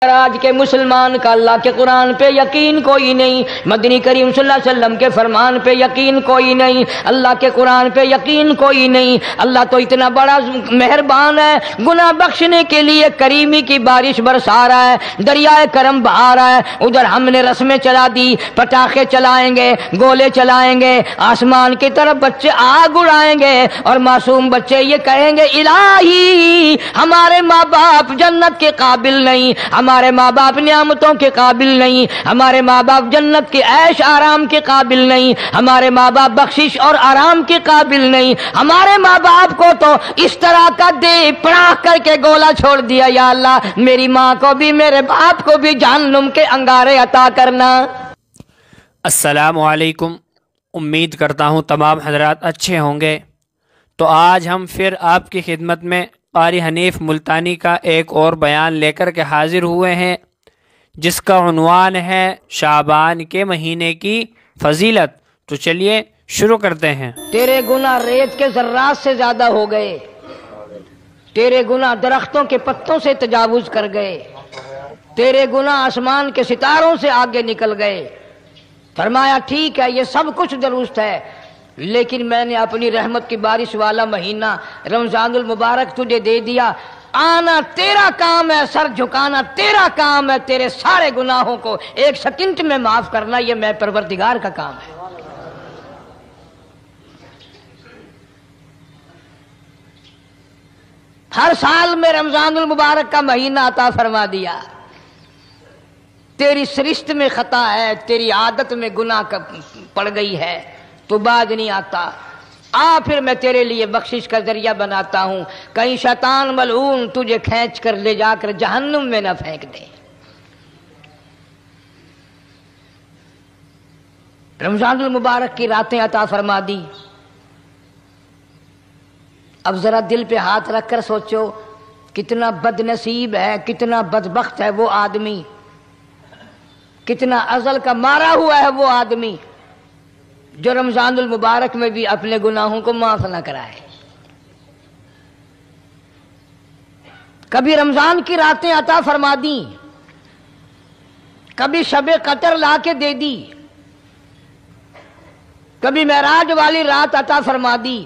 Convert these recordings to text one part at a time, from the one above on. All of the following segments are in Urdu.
آج کے مسلمان کا اللہ کے قرآن پہ یقین کوئی نہیں، مدنی کریم صلی اللہ علیہ وسلم کے فرمان پہ یقین کوئی نہیں، اللہ کے قرآن پہ یقین کوئی نہیں۔ اللہ تو اتنا بڑا مہربان ہے، گناہ بخشنے کے لیے کریمی کی بارش برسا رہا ہے، دریائے کرم بہا رہا ہے۔ ادھر ہم نے رسمیں چلا دی، پٹاخے چلائیں گے، گولے چلائیں گے، آسمان کی طرف بچے آگ اڑائیں گے اور معصوم بچے یہ کہیں گے الہی ہمارے ماں باپ جنت کے قابل نہیں، ہمارے ماں باپ نعمتوں کے قابل نہیں، ہمارے ماں باپ جنت کے عیش آرام کے قابل نہیں، ہمارے ماں باپ بخشش اور آرام کے قابل نہیں، ہمارے ماں باپ کو تو اس طرح کا دے پڑاخ کر کے گولا چھوڑ دیا۔ یا اللہ میری ماں کو بھی میرے باپ کو بھی جہنم کے انگارے عطا کرنا۔ السلام علیکم، امید کرتا ہوں تمام حضرات اچھے ہوں گے۔ تو آج ہم پھر آپ کی خدمت میں قاری حنیف ملتانی کا ایک اور بیان لے کر کے حاضر ہوئے ہیں، جس کا عنوان ہے شعبان کے مہینے کی فضیلت۔ تو چلیے شروع کرتے ہیں۔ تیرے گناہ ریت کے ذرات سے زیادہ ہو گئے، تیرے گناہ درختوں کے پتوں سے تجاوز کر گئے، تیرے گناہ آسمان کے ستاروں سے آگے نکل گئے۔ فرمایا ٹھیک ہے یہ سب کچھ درست ہے، لیکن میں نے اپنی رحمت کی بارش والا مہینہ رمضان المبارک تجھے دے دیا۔ آنا تیرا کام ہے، سر جھکانا تیرا کام ہے، تیرے سارے گناہوں کو ایک سیکنڈ میں معاف کرنا یہ میں پروردگار کا کام ہے۔ ہر سال میں رمضان المبارک کا مہینہ عطا فرما دیا۔ تیری سرشت میں خطا ہے، تیری عادت میں گناہ پڑ گئی ہے، تو باز نہیں آتا، آ پھر میں تیرے لیے بخشش کا ذریعہ بناتا ہوں، کہیں شیطان ملعون تجھے کھینچ کر لے جا کر جہنم میں نہ پھینک دے۔ رمضان المبارک کی راتیں عطا فرما دی۔ اب ذرا دل پہ ہاتھ رکھ کر سوچو کتنا بد نصیب ہے، کتنا بدبخت ہے وہ آدمی، کتنا ازل کا مارا ہوا ہے وہ آدمی جو رمضان المبارک میں بھی اپنے گناہوں کو معاف نہ کرائے۔ کبھی رمضان کی راتیں عطا فرما دیں، کبھی شب قدر لا کے دے دی، کبھی معراج والی رات عطا فرما دی،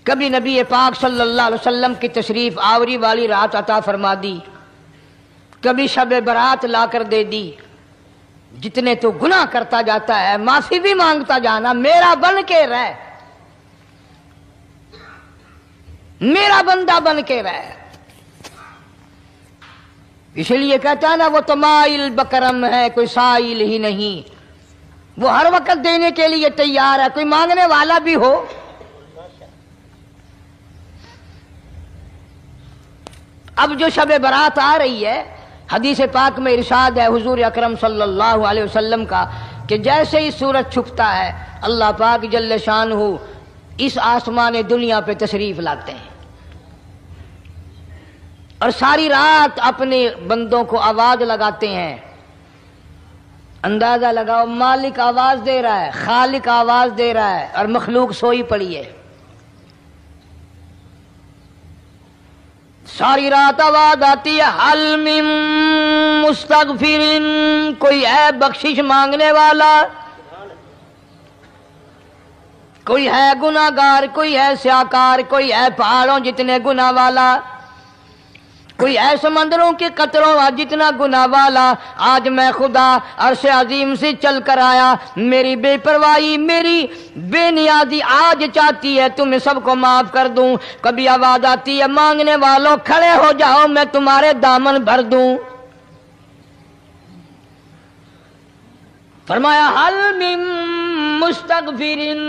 کبھی نبی پاک صلی اللہ علیہ وسلم کی تشریف آوری والی رات عطا فرما دی، کبھی شب برات لا کر دے دی۔ جتنے تو گناہ کرتا جاتا ہے معافی بھی مانگتا جانا، میرا بن کے رہ، میرا بندہ بن کے رہ۔ اس لیے کہتا ہے نا وہ تو مائل بکرم ہے کوئی سائل ہی نہیں، وہ ہر وقت دینے کے لیے تیار ہے، کوئی مانگنے والا بھی ہو۔ اب جو شب برات آ رہی ہے، حدیث پاک میں ارشاد ہے حضور اکرم صلی اللہ علیہ وسلم کا کہ جیسے ہی سورج چھپتا ہے اللہ پاک جل شانہ اس آسمان دنیا پہ تشریف لاتے ہیں اور ساری رات اپنے بندوں کو آواز لگاتے ہیں۔ اندازہ لگاؤ مالک آواز دے رہا ہے، خالق آواز دے رہا ہے اور مخلوق سوئی پڑی ہے۔ ساری رات آواز آتی ہے حل من مستغفر، کوئی ہے بخشش مانگنے والا، کوئی ہے گناہ گار، کوئی ہے سیاکار، کوئی ہے پہاڑوں جتنے گناہ والا، کوئی ہے سمندروں کے قطروں جتنا گناہ والا۔ آج میں خدا عرش عظیم سے چل کر آیا، میری بے پرواہی، میری بے نیازی آج چاہتی ہے تمہیں سب کو معاف کر دوں۔ کبھی آواز آتی ہے مانگنے والوں کھڑے ہو جاؤ میں تمہارے دامن بھر دوں۔ فرمایا حل من مستغفرین،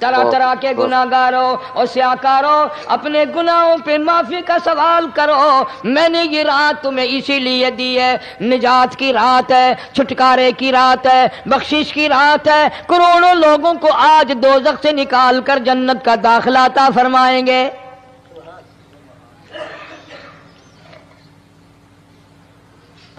طرح طرح کے گناہ گاروں اور سیاکاروں اپنے گناہوں پہ معافی کا سوال کرو، میں نے یہ رات تمہیں اسی لیے دی ہے، نجات کی رات ہے، چھٹکارے کی رات ہے، بخشش کی رات ہے۔ کروڑوں لوگوں کو آج دوزخ سے نکال کر جنت کا داخلہ عطا فرمائیں گے۔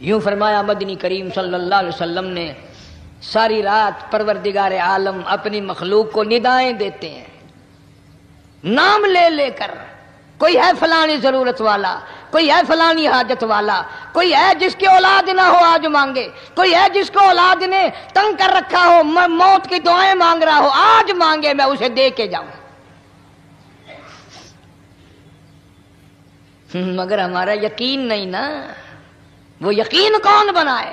یوں فرمایا مدنی کریم صلی اللہ علیہ وسلم نے، ساری رات پروردگار عالم اپنی مخلوق کو ندائیں دیتے ہیں نام لے لے کر، کوئی ہے فلانی ضرورت والا، کوئی ہے فلانی حاجت والا، کوئی ہے جس کی اولاد نہ ہو آج مانگے، کوئی ہے جس کو اولاد نے تنگ کر رکھا ہو موت کی دعائیں مانگ رہا ہو آج مانگے میں اسے دے کے جاؤں۔ مگر ہمارا یقین نہیں نا، وہ یقین کون بنائے؟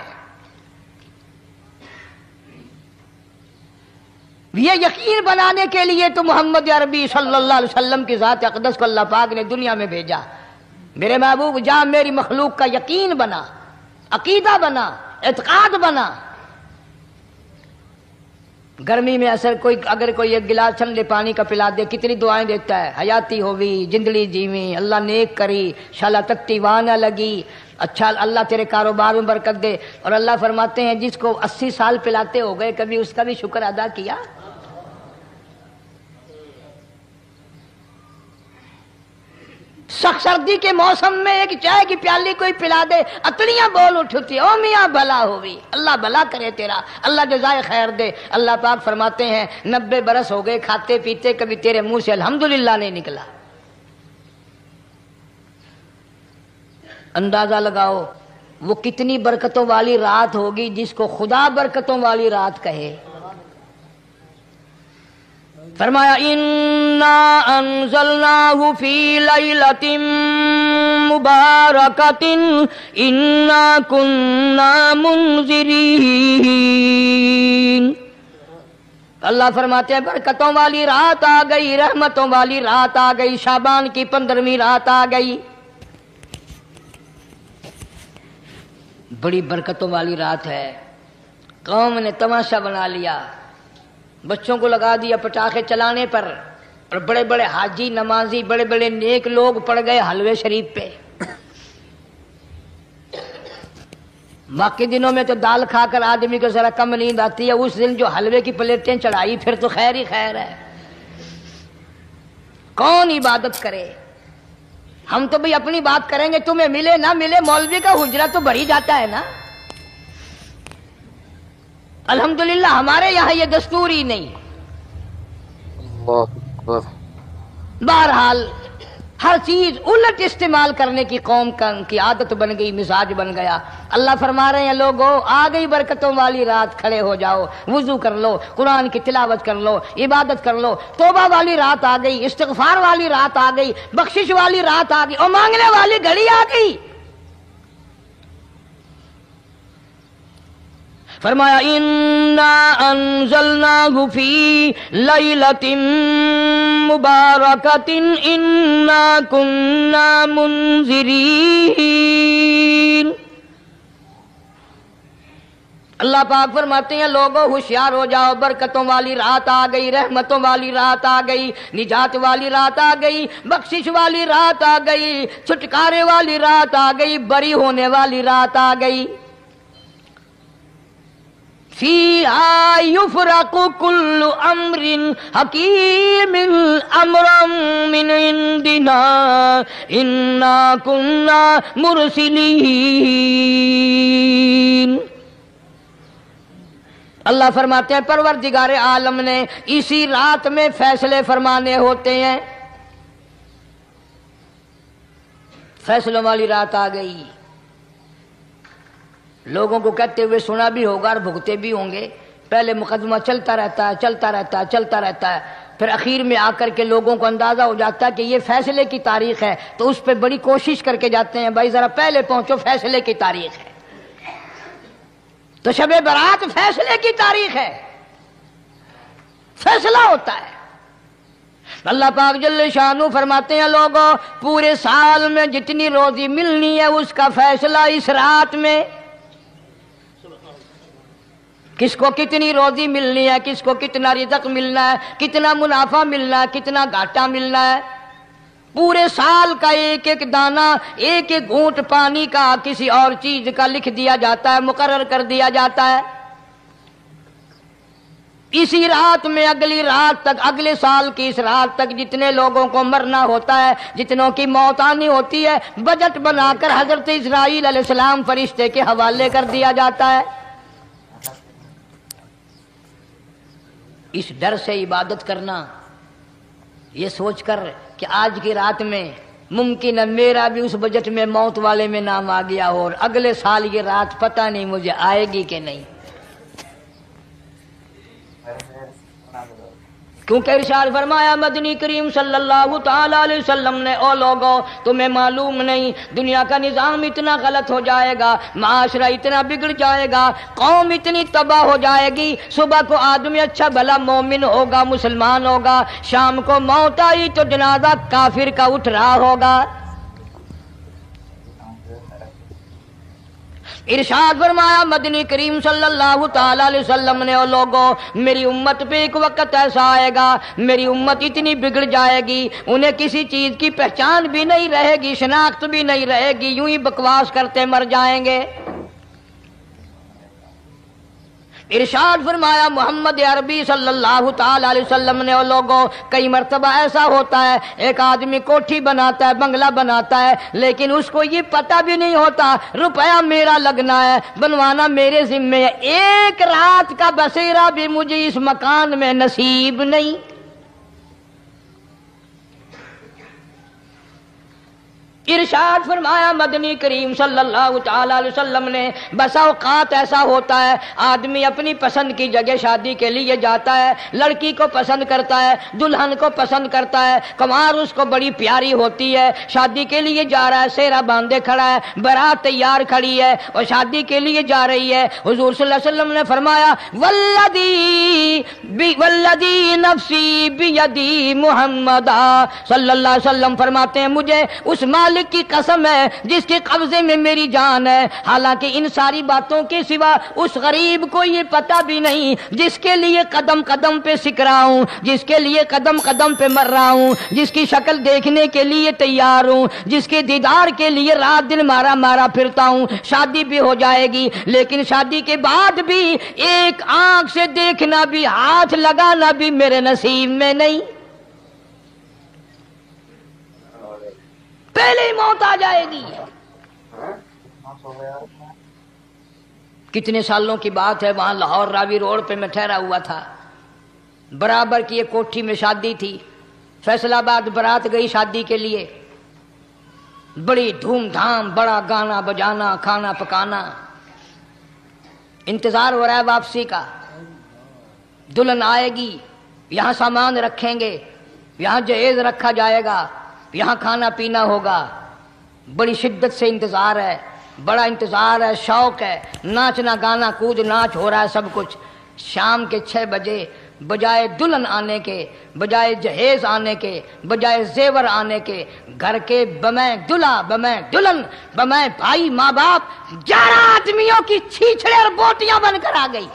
یہ یقین بنانے کے لیے تو محمد عربی صلی اللہ علیہ وسلم کی ذات اقدس کو اللہ پاک نے دنیا میں بھیجا۔ میرے محبوب جا میری مخلوق کا یقین بنا، عقیدہ بنا، اعتقاد بنا۔ گرمی میں اگر کوئی ایک گلاس ٹھنڈے پانی کا پلا دے کتنی دعائیں دیتا ہے، حیاتی ہوئی، جندلی جیویں، اللہ نیک کری، شالا تتی وانا لگی، اچھا اللہ تیرے کاروبار میں برکت دے۔ اور اللہ فرماتے ہیں جس کو 80 سال پلاتے ہو گئے کبھی اس کا بھی شکر ادا کیا؟ سخت سردی کے موسم میں ایک چائے کی پیالی کوئی پلا دے اتڑیاں بول اٹھتی، او میاں بھلا ہوئی، اللہ بھلا کرے تیرا، اللہ جزائے خیر دے۔ اللہ پاک فرماتے ہیں 90 برس ہو گئے کھاتے پیتے کبھی تیرے منہ سے الحمدللہ نہیں نکلا۔ اندازہ لگاؤ وہ کتنی برکتوں والی رات ہوگی جس کو خدا برکتوں والی رات کہے۔ فرمایا انا انزلناہ فی لیلۃ مبارکۃ انا کننا منذرین۔ اللہ فرماتے ہیں برکتوں والی رات آ گئی، رحمتوں والی رات آ گئی، شعبان کی 15ویں رات آ گئی، بڑی برکتوں والی رات ہے۔ قوم نے تماشا بنا لیا، بچوں کو لگا دیا پٹاخے چلانے پر، اور بڑے بڑے حاجی نمازی بڑے بڑے نیک لوگ پڑ گئے حلوے شریف پہ۔ باقی دنوں میں تو دال کھا کر آدمی کو ذرا کم نیند آتی ہے، اس دن جو حلوے کی پلیٹیں چڑھائی پھر تو خیر ہی خیر ہے۔ کون عبادت کرے؟ ہم تو بھئی اپنی بات کریں گے، تمہیں ملے نہ ملے مولوی کا حجرہ تو بھر ہی جاتا ہے نا۔ الحمدللہ ہمارے یہاں یہ دستور ہی نہیں۔ بہرحال ہر چیز الٹ استعمال کرنے کی قوم کی عادت بن گئی، مزاج بن گیا۔ اللہ فرما رہے ہیں لوگوں آ گئی برکتوں والی رات، کھڑے ہو جاؤ، وضو کر لو، قرآن کی تلاوت کر لو، عبادت کر لو، توبہ والی رات آ گئی، استغفار والی رات آ گئی، بخشش والی رات آ گئی، اور مانگنے والی گھڑی آ گئی۔ فرمایا انا انزلناہ فی لیلۃ مبارکۃ انا کننا منذرین۔ اللہ پاک فرماتے ہیں لوگوں ہوشیار ہو جاؤ، برکتوں والی رات آ گئی، رحمتوں والی رات آ گئی، نجات والی رات آ گئی، بخشش والی رات آ گئی، چھٹکارے والی رات آ گئی، بری ہونے والی رات آ گئی۔ فیہا یفرق کل امر حکیم امرا من عندنا انا کننا مرسلین۔ اللہ فرماتے ہیں پروردگار عالم نے اسی رات میں فیصلے فرمانے ہوتے ہیں۔ فیصلوں والی رات آ گئی۔ لوگوں کو کہتے ہوئے سنا بھی ہوگا اور بھگتے بھی ہوں گے، پہلے مقدمہ چلتا رہتا ہے چلتا رہتا ہے چلتا رہتا ہے، پھر اخیر میں آ کر کے لوگوں کو اندازہ ہو جاتا ہے کہ یہ فیصلے کی تاریخ ہے، تو اس پہ بڑی کوشش کر کے جاتے ہیں بھائی ذرا پہلے پہنچو، فیصلے کی تاریخ ہے۔ تو شب برات فیصلے کی تاریخ ہے، فیصلہ ہوتا ہے۔ اللہ پاک جل شانہ فرماتے ہیں لوگوں پورے سال میں جتنی روزی ملنی ہے اس کا فیصلہ اس رات میں، کس کو کتنی روزی ملنی ہے، کس کو کتنا رزق ملنا ہے، کتنا منافع ملنا ہے، کتنا گھاٹا ملنا ہے، پورے سال کا ایک ایک دانہ، ایک ایک گھونٹ پانی کا، کسی اور چیز کا لکھ دیا جاتا ہے، مقرر کر دیا جاتا ہے۔ اسی رات میں اگلی رات تک، اگلے سال کی اس رات تک جتنے لوگوں کو مرنا ہوتا ہے، جتنوں کی موت آنی ہوتی ہے، بجٹ بنا کر حضرت اسرائیل علیہ السلام فرشتے کے حوالے کر دیا جاتا ہے۔ اس ڈر سے عبادت کرنا، یہ سوچ کر کہ آج کی رات میں ممکن ہے میرا بھی اس بجٹ میں موت والے میں نام آ گیا ہو، اور اگلے سال یہ رات پتہ نہیں مجھے آئے گی کہ نہیں، کیونکہ ارشاد فرمایا مدنی کریم صلی اللہ تعالی علیہ وسلم نے، او لوگو تمہیں معلوم نہیں دنیا کا نظام اتنا غلط ہو جائے گا، معاشرہ اتنا بگڑ جائے گا، قوم اتنی تباہ ہو جائے گی، صبح کو آدمی اچھا بھلا مومن ہوگا، مسلمان ہوگا، شام کو موت آئی تو جنازہ کافر کا اٹھ رہا ہوگا۔ ارشاد فرمایا مدنی کریم صلی اللہ تعالی علیہ وسلم نے، او لوگوں میری امت پہ ایک وقت ایسا آئے گا، میری امت اتنی بگڑ جائے گی، انہیں کسی چیز کی پہچان بھی نہیں رہے گی، شناخت بھی نہیں رہے گی، یوں ہی بکواس کرتے مر جائیں گے۔ ارشاد فرمایا محمد عربی صلی اللہ تعالی علیہ وسلم نے، او لوگوں کئی مرتبہ ایسا ہوتا ہے ایک آدمی کوٹھی بناتا ہے، بنگلہ بناتا ہے، لیکن اس کو یہ پتہ بھی نہیں ہوتا روپیہ میرا لگنا ہے، بنوانا میرے ذمے ہے، ایک رات کا بسیرا بھی مجھے اس مکان میں نصیب نہیں۔ ارشاد فرمایا مدنی کریم صلی اللہ تعالی علیہ وسلم نے، بسا اوقات ایسا ہوتا ہے آدمی اپنی پسند کی جگہ شادی کے لیے جاتا ہے، لڑکی کو پسند کرتا ہے، دلہن کو پسند کرتا ہے، کمار اس کو بڑی پیاری ہوتی ہے، شادی کے لیے جا رہا ہے، سیرا باندھے کھڑا ہے، بارات تیار کھڑی ہے اور شادی کے لیے جا رہی ہے۔ حضور صلی اللہ علیہ وسلم نے فرمایا والذی نفسی بیدی، محمد صلی اللہ علیہ وسلم فرماتے ہیں مجھے اس مالک کی قسم ہے جس کے قبضے میں میری جان ہے، حالانکہ ان ساری باتوں کے سوا اس غریب کو یہ پتہ بھی نہیں جس کے لیے قدم قدم پہ سکھ رہا ہوں، جس کے لیے قدم قدم پہ مر رہا ہوں، جس کی شکل دیکھنے کے لیے تیار ہوں، جس کے دیدار کے لیے رات دن مارا مارا پھرتا ہوں۔ شادی بھی ہو جائے گی لیکن شادی کے بعد بھی ایک آنکھ سے دیکھنا بھی، ہاتھ لگانا بھی میرے نصیب میں نہیں، پہلے ہی موت آ جائے گی۔ کتنے سالوں کی بات ہے، وہاں لاہور راوی روڈ پہ میں ٹھہرا ہوا تھا، برابر کی ایک کوٹھی میں شادی تھی، فیصل آباد برات گئی شادی کے لیے، بڑی دھوم دھام، بڑا گانا بجانا، کھانا پکانا، انتظار ہو رہا ہے واپسی کا، دلہن آئے گی، یہاں سامان رکھیں گے، یہاں جہیز رکھا جائے گا، یہاں کھانا پینا ہوگا، بڑی شدت سے انتظار ہے، بڑا انتظار ہے، شوق ہے، ناچنا گانا کود ناچ ہو رہا ہے سب کچھ۔ شام کے 6 بجے بجائے دلہن آنے کے، بجائے جہیز آنے کے، بجائے زیور آنے کے، گھر کے بمیں دلہا، بمیں دلہن، بمیں بھائی ماں باپ 11 آدمیوں کی چھیچڑے اور بوٹیاں بن کر آ گئی۔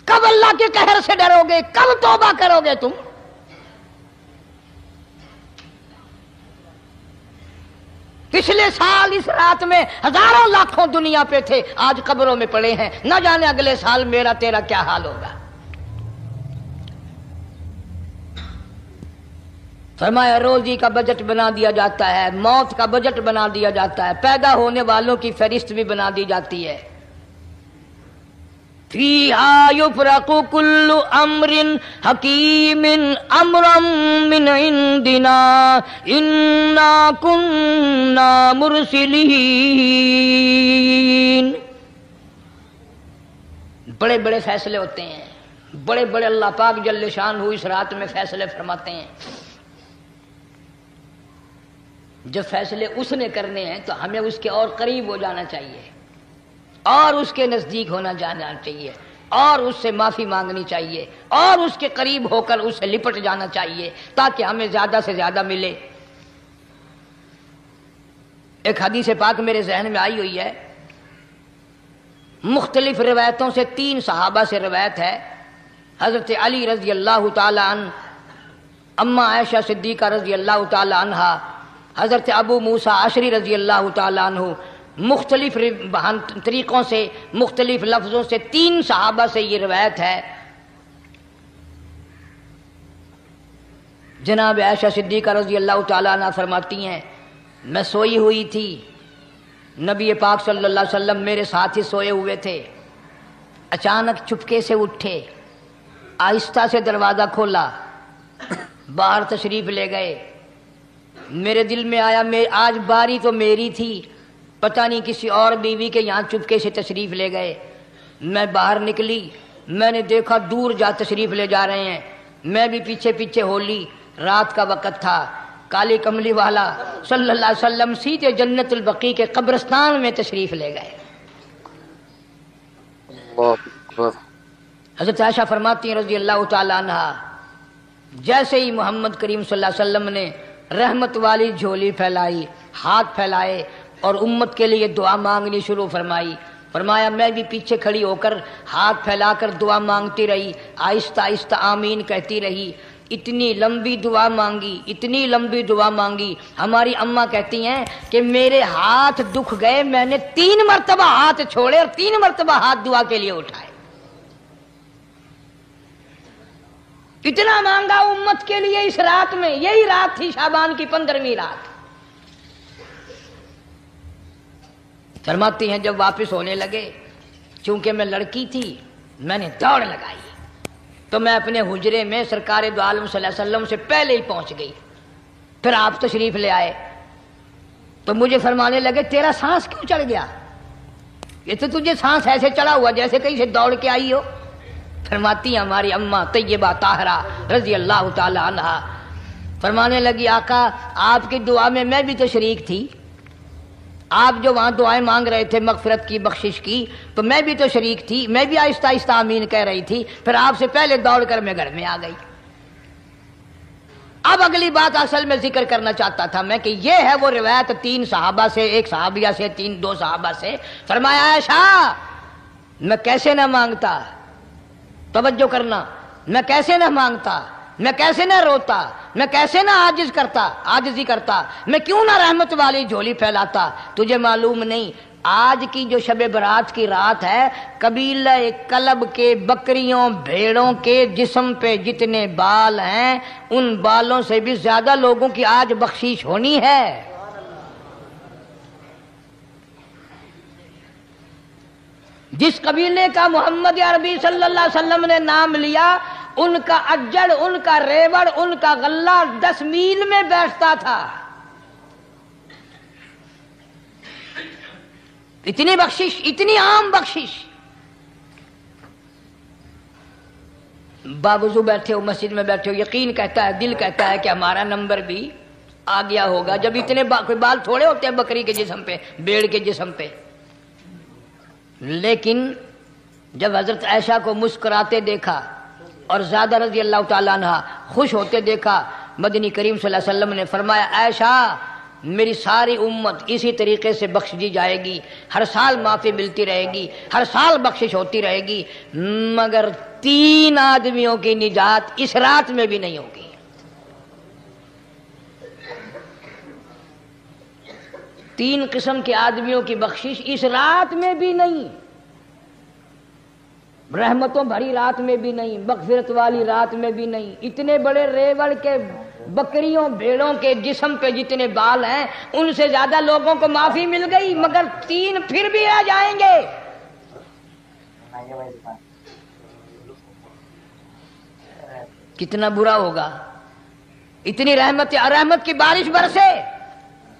کب اللہ کے قہر سے ڈرو گے؟ کب توبہ کرو گے تم؟ پچھلے سال اس رات میں ہزاروں لاکھوں دنیا پہ تھے، آج قبروں میں پڑے ہیں، نہ جانے اگلے سال میرا تیرا کیا حال ہوگا۔ فرمایا روزی کا بجٹ بنا دیا جاتا ہے، موت کا بجٹ بنا دیا جاتا ہے، پیدا ہونے والوں کی فہرست بھی بنا دی جاتی ہے۔ فیہا یفرق کل امر حکیم امرا من عندنا انا کننا مرسلین۔ بڑے بڑے فیصلے ہوتے ہیں، بڑے بڑے اللہ پاک جل شانہ اس رات میں فیصلے فرماتے ہیں۔ جب فیصلے اس نے کرنے ہیں تو ہمیں اس کے اور قریب ہو جانا چاہیے، اور اس کے نزدیک ہونا جانا چاہیے، اور اس سے معافی مانگنی چاہیے، اور اس کے قریب ہو کر اس سے لپٹ جانا چاہیے تاکہ ہمیں زیادہ سے زیادہ ملے۔ ایک حدیث پاک میرے ذہن میں آئی ہوئی ہے، مختلف روایتوں سے 3 صحابہ سے روایت ہے، حضرت علی رضی اللہ تعالی عنہ، اماں عائشہ صدیقہ رضی اللہ تعالی عنہا، حضرت ابو موسیٰ اشعری رضی اللہ تعالی عنہ، مختلف طریقوں سے مختلف لفظوں سے 3 صحابہ سے یہ روایت ہے۔ جناب عائشہ صدیقہ رضی اللہ تعالیٰ عنہ فرماتی ہیں میں سوئی ہوئی تھی، نبی پاک صلی اللہ علیہ وسلم میرے ساتھ ہی سوئے ہوئے تھے، اچانک چپکے سے اٹھے، آہستہ سے دروازہ کھولا، باہر تشریف لے گئے۔ میرے دل میں آیا آج باری تو میری تھی، پتہ نہیں کسی اور بیوی کے یہاں چپکے سے تشریف لے گئے۔ میں باہر نکلی، میں نے دیکھا دور جا تشریف لے جا رہے ہیں، میں بھی پیچھے پیچھے ہو لی۔ رات کا وقت تھا، کالی کملی والا صلی اللہ علیہ وسلم سیدھے جنت البقیع کے قبرستان میں تشریف لے گئے۔ حضرت عائشہ فرماتی ہیں رضی اللہ تعالیٰ عنہ جیسے ہی محمد کریم صلی اللہ علیہ وسلم نے رحمت والی جھولی پھیلائی، ہاتھ پھیلائے اور امت کے لیے دعا مانگنی شروع فرمائی، فرمایا میں بھی پیچھے کھڑی ہو کر ہاتھ پھیلا کر دعا مانگتی رہی، آہستہ آہستہ آمین کہتی رہی۔ اتنی لمبی دعا مانگی، اتنی لمبی دعا مانگی، ہماری اماں کہتی ہیں کہ میرے ہاتھ دکھ گئے، میں نے 3 مرتبہ ہاتھ چھوڑے اور 3 مرتبہ ہاتھ دعا کے لیے اٹھائے۔ اتنا مانگا امت کے لیے اس رات میں، یہی رات تھی شعبان کی 15ویں رات۔ فرماتی ہیں جب واپس ہونے لگے، چونکہ میں لڑکی تھی میں نے دوڑ لگائی تو میں اپنے حجرے میں سرکار دو عالم صلی اللہ علیہ وسلم سے پہلے ہی پہنچ گئی۔ پھر آپ تشریف لے آئے تو مجھے فرمانے لگے تیرا سانس کیوں چڑھ گیا؟ یہ تو تجھے سانس ایسے چڑھا ہوا جیسے کہیں سے دوڑ کے آئی ہو۔ فرماتی ہیں ہماری اماں طیبہ طاہرہ رضی اللہ تعالی عنہ، فرمانے لگی آقا آپ کی دعا میں بھی تو شریک تھی، آپ جو وہاں دعائیں مانگ رہے تھے مغفرت کی بخشش کی تو میں بھی تو شریک تھی، میں بھی آہستہ آہستہ آمین کہہ رہی تھی، پھر آپ سے پہلے دوڑ کر میں گھر میں آ گئی۔ اب اگلی بات اصل میں ذکر کرنا چاہتا تھا میں کہ یہ ہے وہ روایت 3 صحابہ سے، 1 صحابیہ سے، 2 صحابہ سے۔ فرمایا عائشہ میں کیسے نہ مانگتا، توجہ کرنا، میں کیسے نہ مانگتا، میں کیسے نہ روتا، میں کیسے نہ عاجزی کرتا، میں کیوں نہ رحمت والی جھولی پھیلاتا۔ تجھے معلوم نہیں آج کی جو شب برات کی رات ہے، قبیلہ کلب کے بکریوں بھیڑوں کے جسم پہ جتنے بال ہیں ان بالوں سے بھی زیادہ لوگوں کی آج بخشش ہونی ہے۔ جس قبیلے کا محمد عربی صلی اللہ علیہ وسلم نے نام لیا ان کا اجڑ، ان کا ریوڑ، ان کا غلہ 10 میل میں بیٹھتا تھا۔ اتنی بخشش، اتنی عام بخشش۔ باوضو بیٹھے ہو، مسجد میں بیٹھے ہو، یقین کہتا ہے، دل کہتا ہے کہ ہمارا نمبر بھی آ گیا ہوگا، جب اتنے کوئی بال تھوڑے ہوتے ہیں بکری کے جسم پہ، بھیڑ کے جسم پہ۔ لیکن جب حضرت عائشہ کو مسکراتے دیکھا اور زیادہ رضی اللہ تعالیٰ عنہ خوش ہوتے دیکھا، مدنی کریم صلی اللہ علیہ وسلم نے فرمایا عائشہ میری ساری امت اسی طریقے سے بخش دی جائے گی، ہر سال معافی ملتی رہے گی، ہر سال بخشش ہوتی رہے گی، مگر 3 آدمیوں کی نجات اس رات میں بھی نہیں ہوگی۔ 3 قسم کے آدمیوں کی بخشش اس رات میں بھی نہیں، رحمتوں بھری رات میں بھی نہیں، مغفرت والی رات میں بھی نہیں۔ اتنے بڑے ریوڑ کے بکریوں بھیڑوں کے جسم پہ جتنے بال ہیں ان سے زیادہ لوگوں کو معافی مل گئی، مگر 3 پھر بھی آ جائیں گے۔ کتنا برا ہوگا، اتنی رحمت کی بارش برسے،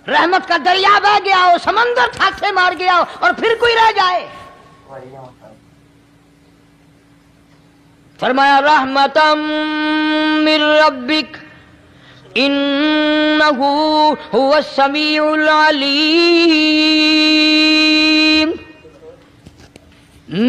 رحمت کا دریا بہ گیا ہو، سمندر تھاکے مار گیا ہو اور پھر کوئی رہ جائے۔ فرمایا رحمتم من ربک انہ هو السمیع العلیم۔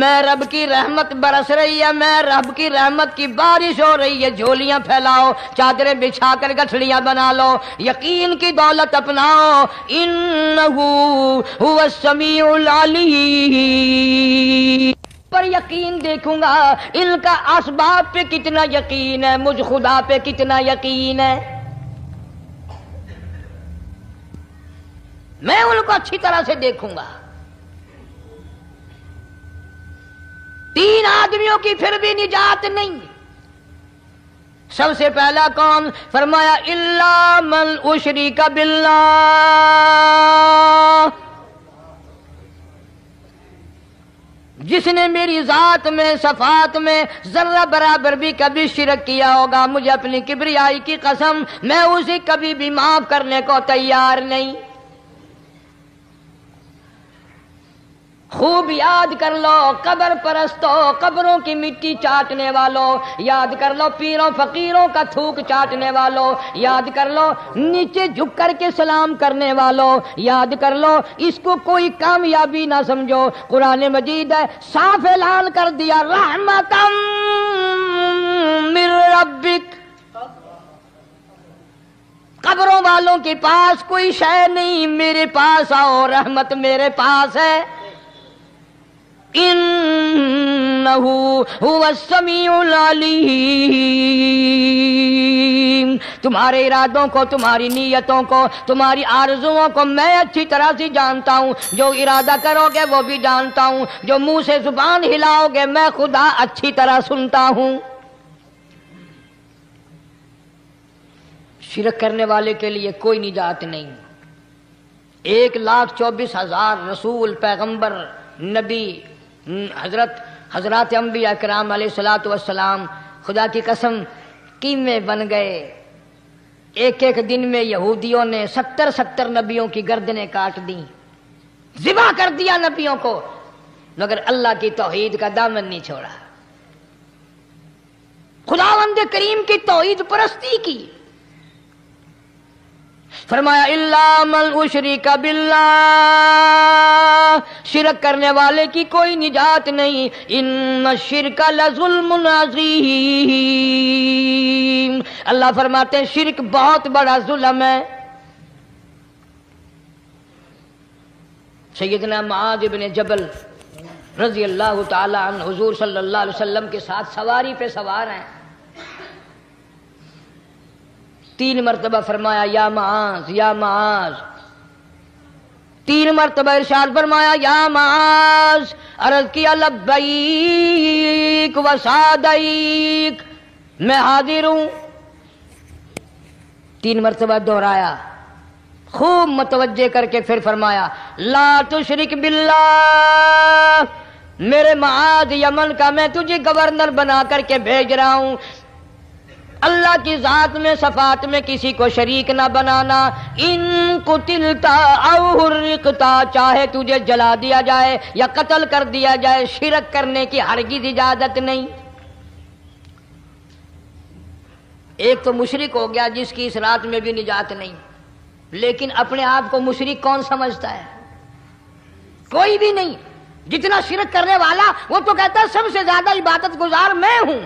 میں رب کی رحمت برس رہی ہے، میں رب کی رحمت کی بارش ہو رہی ہے، جھولیاں پھیلاؤ، چادریں بچھا کر گٹھڑیاں بنا لو، یقین کی دولت اپناؤ، انہ هو السمیع العلیم۔ پر یقین دیکھوں گا ان کا اسباب پہ کتنا یقین ہے، مجھ خدا پہ کتنا یقین ہے۔ میں ان کو اچھی طرح سے دیکھوں گا۔ 3 آدمیوں کی پھر بھی نجات نہیں۔ سب سے پہلا کون؟ فرمایا الا من اشرک باللہ، جس نے میری ذات میں صفات میں ذرہ برابر بھی کبھی شرک کیا ہوگا، مجھے اپنی کبریائی کی قسم میں اسے کبھی بھی معاف کرنے کو تیار نہیں۔ خوب یاد کر لو قبر پرستوں، قبروں کی مٹی چاٹنے والوں، یاد کر لو پیروں فقیروں کا تھوک چاٹنے والوں، یاد کر لو نیچے جھک کر کے سلام کرنے والوں، یاد کر لو اس کو کوئی کامیابی نہ سمجھو۔ قرآن مجید ہے صاف اعلان کر دیا رحمتم من ربک، قبروں والوں کے پاس کوئی شے نہیں، میرے پاس آؤ، رحمت میرے پاس ہے۔ انہو هو السمیع العلیم، تمہارے ارادوں کو، تمہاری نیتوں کو، تمہاری آرزوؤں کو میں اچھی طرح سے جانتا ہوں۔ جو ارادہ کرو گے وہ بھی جانتا ہوں، جو منہ سے زبان ہلاؤ گے میں خدا اچھی طرح سنتا ہوں۔ شرک کرنے والے کے لیے کوئی نجات نہیں۔ 1,24,000 رسول، پیغمبر، نبی، حضرات انبیاء کرام علیہ الصلوۃ والسلام خدا کی قسم کیمے بن گئے۔ ایک دن میں یہودیوں نے 70 نبیوں کی گردنیں کاٹ دیں، ذبح کر دیا نبیوں کو، مگر اللہ کی توحید کا دامن نہیں چھوڑا، خداوند کریم کی توحید پرستی کی۔ فرمایا الا من اشرک باللہ، شرک کرنے والے کی کوئی نجات نہیں۔ ان الشرک لظلم عظیم، اللہ فرماتے ہیں شرک بہت بڑا ظلم ہے۔ سیدنا معاذ بن جبل رضی اللہ تعالی عنہ حضور صلی اللہ علیہ وسلم کے ساتھ سواری پہ سوار ہیں، 3 مرتبہ فرمایا یا معاذ یا معاذ، 3 مرتبہ ارشاد فرمایا یا معاذ، عرض کیا لبیک و سعدیک، میں حاضر ہوں، 3 مرتبہ دہرایا، خوب متوجہ کر کے پھر فرمایا لا تشرک باللہ، میرے معاذ یمن کا میں تجھے گورنر بنا کر کے بھیج رہا ہوں، اللہ کی ذات میں صفات میں کسی کو شریک نہ بنانا۔ ان قتلتا او حرقتا، چاہے تجھے جلا دیا جائے یا قتل کر دیا جائے، شرک کرنے کی ہرگز اجازت نہیں۔ ایک تو مشرک ہو گیا جس کی اس رات میں بھی نجات نہیں، لیکن اپنے آپ کو مشرک کون سمجھتا ہے؟ کوئی بھی نہیں۔ جتنا شرک کرنے والا وہ تو کہتا ہے سب سے زیادہ عبادت گزار میں ہوں،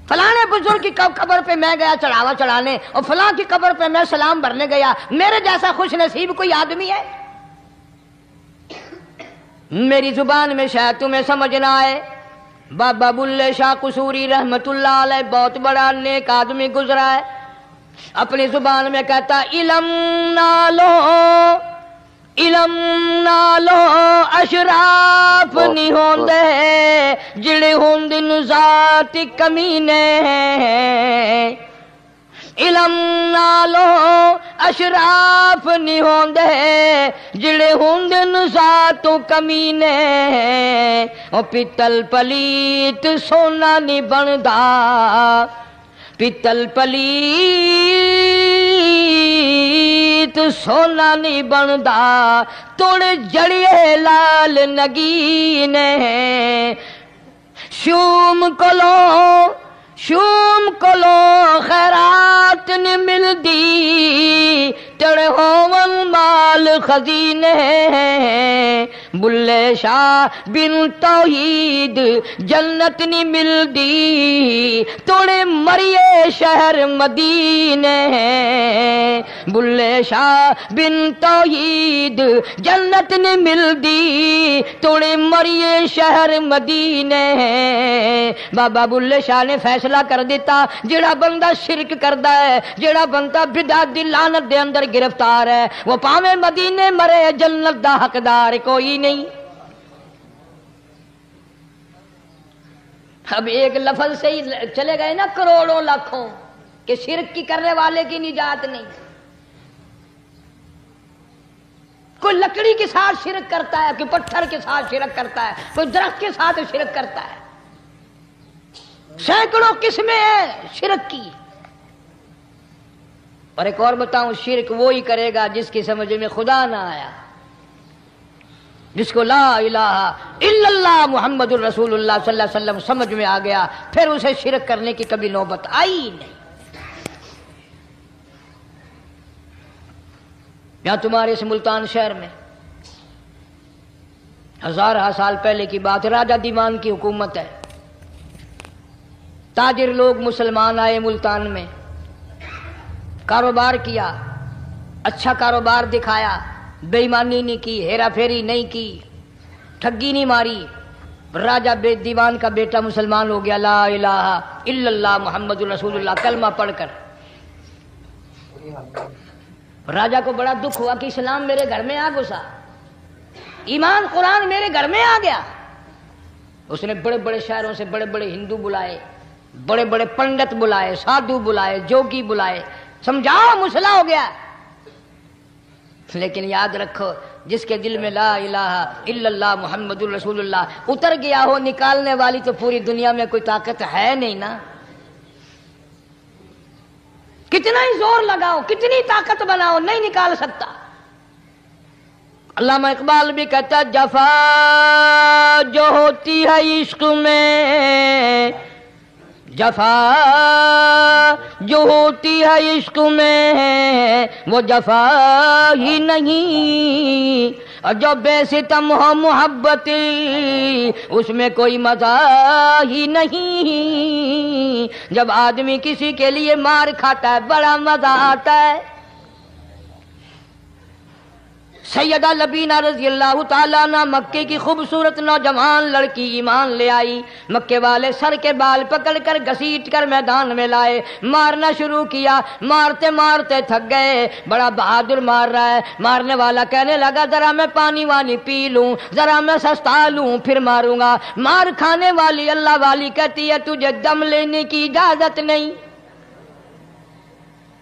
فلانے بزرگ کی قبر پہ میں گیا چڑھاوا چڑھانے اور فلاں کی قبر پہ میں سلام بھرنے گیا، میرے جیسا خوش نصیب کوئی آدمی ہے؟ میری زبان میں شاید تمہیں سمجھ نہ آئے، بابا بلے شاہ قصوری رحمت اللہ علیہ بہت بڑا نیک آدمی گزرا ہے، اپنی زبان میں کہتا علم نالو علم نالو اشراف نہیں ہوندے جڑے ہوندن ذات کمینے، علم نالو اشراف نہیں ہوندے جڑے ہوندن ذات کمینے، او پیتل پلیت سونا نہیں بندا، پیتل پلیت سونا نہیں بندا، توڑ جڑیے لال نگینے، شوم کولو خیرات نہیں ملدی، تڑے ہون مال خزینے بلے شاہ بن توحید جنت نہیں ملدی توڑے مریے شہر مدینے بلے شاہ بن توحید جنت نہیں ملدی توڑے مریے شہر مدینے بابا بلے شاہ نے فیصلہ کر دیتا جڑا بندہ شرک کردا ہے جڑا بندہ بدعت دی لعنت دے اندر گرفتار ہے وہ پاویں مدینے مرے جنت دا حقدار کوئی نہیں۔ اب ایک لفظ سے ہی چلے گئے نا کروڑوں لاکھوں کہ شرک کی کرنے والے کی نجات نہیں۔ کوئی لکڑی کے ساتھ شرک کرتا ہے کوئی پتھر کے ساتھ شرک کرتا ہے کوئی درخت کے ساتھ شرک کرتا ہے، سینکڑوں قسمیں ہیں شرک کی۔ اور ایک اور بتاؤں، شرک وہی کرے گا جس کی سمجھ میں خدا نہ آیا، جس کو لا الہ الا اللہ محمد الرسول اللہ صلی اللہ علیہ وسلم سمجھ میں آ گیا، پھر اسے شرک کرنے کی کبھی نوبت آئی نہیں۔ یہاں تمہارے اس ملتان شہر میں ہزارہ سال پہلے کی بات، راجہ دیوان کی حکومت ہے، تاجر لوگ مسلمان آئے ملتان میں، کاروبار کیا، اچھا کاروبار دکھایا، بے ایمانی نہیں کی، ہیرا پھیری نہیں کی، ٹھگی نہیں ماری، راجہ دیوان کا بیٹا مسلمان ہو گیا، لا الہ الا اللہ محمد رسول اللہ کلمہ پڑھ کر۔ راجہ کو بڑا دکھ ہوا کہ اسلام میرے گھر میں آ گھسا، ایمان قرآن میرے گھر میں آ گیا۔ اس نے بڑے بڑے شہروں سے بڑے بڑے ہندو بلائے، بڑے بڑے پنڈت بلائے، سادھو بلائے، جوگی بلائے، سمجھاؤ مسئلہ ہو گیا۔ لیکن یاد رکھو جس کے دل میں لا الہ الا اللہ محمد الرسول اللہ اتر گیا ہو، نکالنے والی تو پوری دنیا میں کوئی طاقت ہے نہیں نا۔ کتنا ہی زور لگاؤ، کتنی طاقت بناؤ، نہیں نکال سکتا۔ علامہ اقبال بھی کہتا جفا جو ہوتی ہے عشق میں، جفا جو ہوتی ہے عشق میں وہ جفا ہی نہیں، اور جو بے ستم ہو محبت اس میں کوئی مزہ ہی نہیں۔ جب آدمی کسی کے لیے مار کھاتا ہے بڑا مزہ آتا ہے۔ سیدہ لبینہ رضی اللہ تعالیٰ عنہ مکے کی خوبصورت نوجوان لڑکی ایمان لے آئی، مکے والے سر کے بال پکڑ کر گھسیٹ کر میدان میں لائے، مارنا شروع کیا، مارتے مارتے تھک گئے، بڑا بہادر مار رہا ہے۔ مارنے والا کہنے لگا ذرا میں پانی وانی پی لوں، ذرا میں سستا لوں پھر ماروں گا۔ مار کھانے والی اللہ والی کہتی ہے تجھے دم لینے کی اجازت نہیں،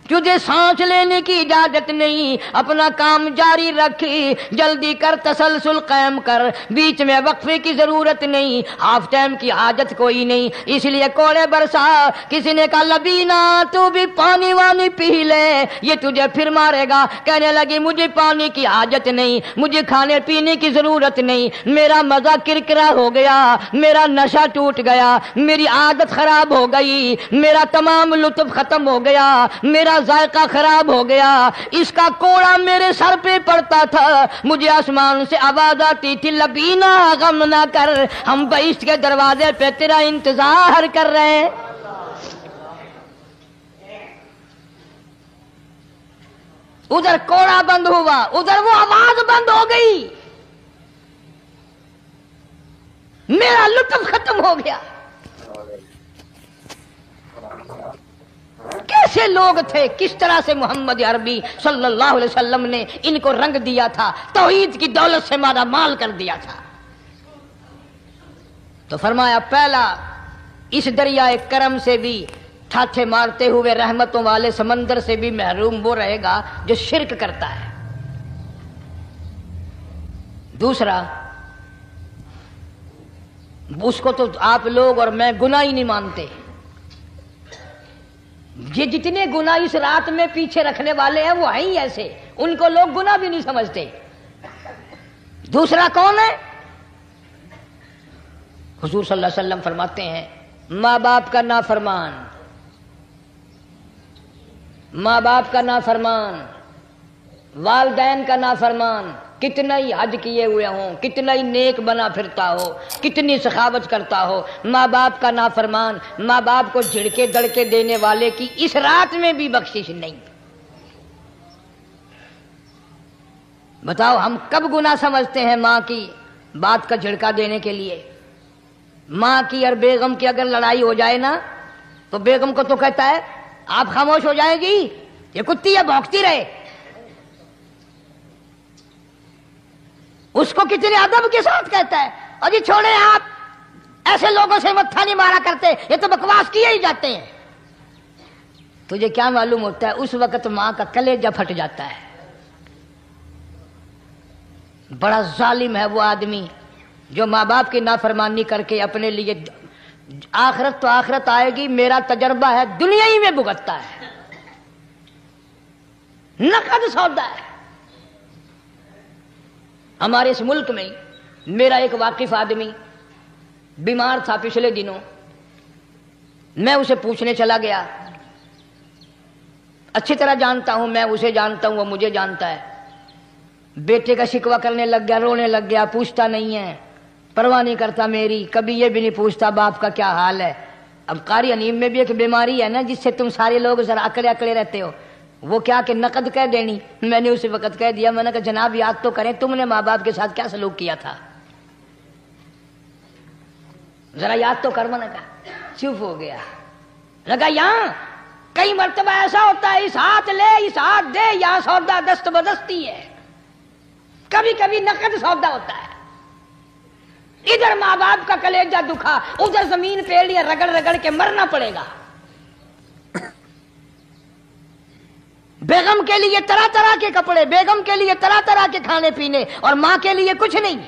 تجھے سانس لینے کی اجازت نہیں، اپنا کام جاری رکھ، جلدی کر، تسلسل قائم کر، بیچ میں وقفے کی ضرورت نہیں، ہاف ٹائم کی حاجت کوئی نہیں۔ اس لیے کوڑے برسا، کسی نے کہا لبینہ تو بھی پانی وانی پی لے، یہ تجھے پھر مارے گا۔ کہنے لگی مجھے پانی کی حاجت نہیں، مجھے کھانے پینے کی ضرورت نہیں، میرا مزہ کرکرا ہو گیا، میرا نشہ ٹوٹ گیا، میری عادت خراب ہو گئی، میرا تمام لطف ختم ہو گیا، میرا ذائقہ خراب ہو گیا، اس کا کوڑا میرے سر پہ پڑتا تھا، مجھے آسمان سے آواز آتی تھی لبینہ غم نہ کر، ہم بہشت کے دروازے پہ تیرا انتظار کر رہے ہیں۔ ادھر کوڑا بند ہوا، ادھر وہ آواز بند ہو گئی، میرا لطف ختم ہو گیا۔ کیسے لوگ تھے، کس طرح سے محمد عربی صلی اللہ علیہ وسلم نے ان کو رنگ دیا تھا، توحید کی دولت سے مالا مال کر دیا تھا۔ تو فرمایا پہلا اس دریائے کرم سے بھی ٹھاٹھے مارتے ہوئے رحمتوں والے سمندر سے بھی محروم وہ رہے گا جو شرک کرتا ہے۔ دوسرا اس کو تو آپ لوگ اور میں گناہ ہی نہیں مانتے، یہ جتنے گناہ اس رات میں پیچھے رکھنے والے ہیں وہ ہیں ہی ایسے، ان کو لوگ گناہ بھی نہیں سمجھتے۔ دوسرا کون ہے؟ حضور صلی اللہ علیہ وسلم فرماتے ہیں ماں باپ کا نافرمان، ماں باپ کا نافرمان، والدین کا نافرمان، کتنا ہی حج کیے ہوئے ہوں، کتنا ہی نیک بنا پھرتا ہو، کتنی سخاوت کرتا ہو، ماں باپ کا نافرمان، ماں باپ کو جھڑکے دڑکے دینے والے کی اس رات میں بھی بخشش نہیں۔ بتاؤ ہم کب گناہ سمجھتے ہیں ماں کی بات کا جھڑکا دینے کے لیے؟ ماں کی اور بیگم کی اگر لڑائی ہو جائے نا تو بیگم کو تو کہتا ہے آپ خاموش ہو جائیں گی، یہ کتی ہے بھونکتی رہے۔ اس کو کتنے ادب کے ساتھ کہتا ہے اور یہ چھوڑے آپ ایسے لوگوں سے متھا نہیں مارا کرتے، یہ تو بکواس کیے ہی جاتے ہیں۔ تجھے کیا معلوم ہوتا ہے اس وقت ماں کا کلیجہ پھٹ جاتا ہے۔ بڑا ظالم ہے وہ آدمی جو ماں باپ کی نافرمانی کر کے اپنے لیے آخرت تو آخرت آئے گی، میرا تجربہ ہے دنیا ہی میں بھگتتا ہے، نقد سودا ہے۔ ہمارے اس ملک میں میرا ایک واقف آدمی بیمار تھا پچھلے دنوں، میں اسے پوچھنے چلا گیا، اچھی طرح جانتا ہوں، میں اسے جانتا ہوں، وہ مجھے جانتا ہے۔ بیٹے کا شکوہ کرنے لگ گیا، رونے لگ گیا، پوچھتا نہیں ہے، پرواہ نہیں کرتا میری، کبھی یہ بھی نہیں پوچھتا باپ کا کیا حال ہے۔ اب قاری حنیم میں بھی ایک بیماری ہے نا جس سے تم سارے لوگ ذرا اکڑے اکڑے رہتے ہو، وہ کیا کہ نقد کہہ دینی۔ میں نے اسی وقت کہہ دیا، میں نے کہا جناب یاد تو کریں تم نے ماں باپ کے ساتھ کیا سلوک کیا تھا، ذرا یاد تو کر۔ میں نے کہا چپ ہو گیا، لگا یہاں کئی مرتبہ ایسا ہوتا ہے اس ہاتھ لے اس ہاتھ دے، یہاں سودا دست بدستی ہے، کبھی کبھی نقد سودا ہوتا ہے۔ ادھر ماں باپ کا کلیجہ دکھا، ادھر زمین پہ لیا رگڑ رگڑ کے مرنا پڑے گا۔ بیگم کے لیے طرح طرح کے کپڑے، بیگم کے لیے طرح طرح کے کھانے پینے، اور ماں کے لیے کچھ نہیں۔